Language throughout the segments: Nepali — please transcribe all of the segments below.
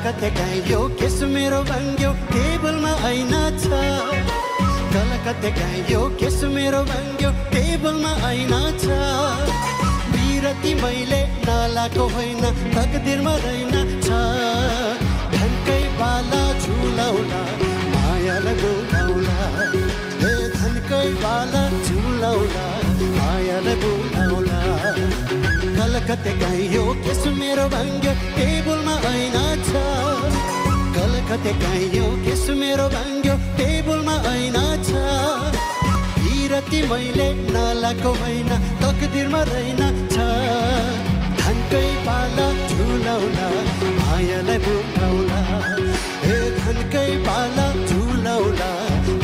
कलकत्ते गायो केस मेरो भाङ्ग्यो टेबलमा ऐना छ कलकत्ते गायो केस मेरो भाङ्ग्यो टेबलमा ऐना छ बिरती मैले नालाको होइन तकदिरमा रहेन छ धनकै बाला झुलाउला मायालाई बोलाउला हे धनकै बाला झुलाउला मायालाई बोलाउला कलकत्ते गायो केस मेरो भाङ्ग्यो टेबलमा ऐना छ कलकत्ते गायो केस मेरो भाङ्ग्यो टेबलमा ऐना छ बिरती मैले नालाको होइन तकदिरमा रहेन छ धनकै बाला झुलाउला मायालाई बोलाउला हे धनकै बाला झुलाउला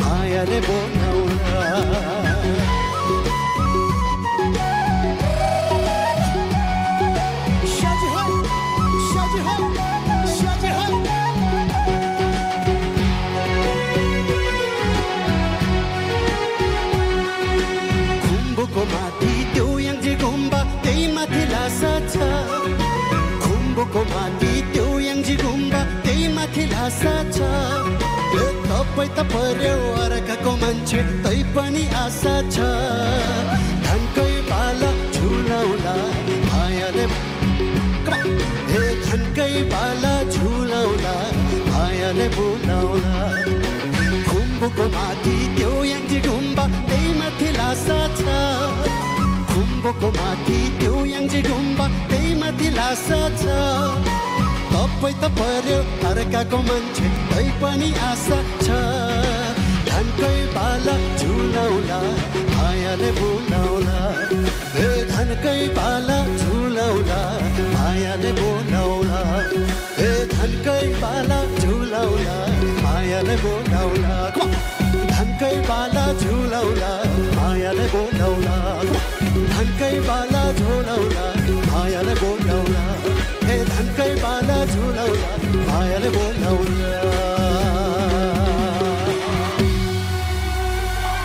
मायालाई बोलाउला खुम्बुको माथि त्यो याङ्जी गुम्बा त्यही माथि लासा छ तपाईँ त पर्यो अर्काको मान्छे तै पनि आशा छ धनकै बाला झुलाउला मायाले हे धनकै बाला झुलाउला मायाले बोलाउला खुम्बुको माथि त्यो याङ्जी गुम्बा त्यही माथि लासा छ खुम्बुको माथि त्यो याङ्जी गुम्बा त्यही माथि लासा छ तपाईँ त पर्यो अर्काको मान्छे तै पनि आशा छ धनकै बाला झुलाउला मायाले बोलाउला हे धनकै बाला झुलाउला मायाले बोलाउला हे धनकै बाला झुलाउला मायाले बोलाउला धनकै बाला झुलाउला मायाले बोलाउला धनकै बाला झुलाउला मायाले बोलाउला हे धनकै बाला झुलाउला मायाले बोलाउला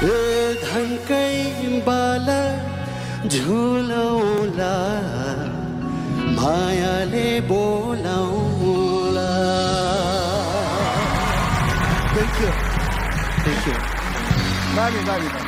हे धनकै बाला झुलाउला मायाले बोलाउला Thank you. Thank you.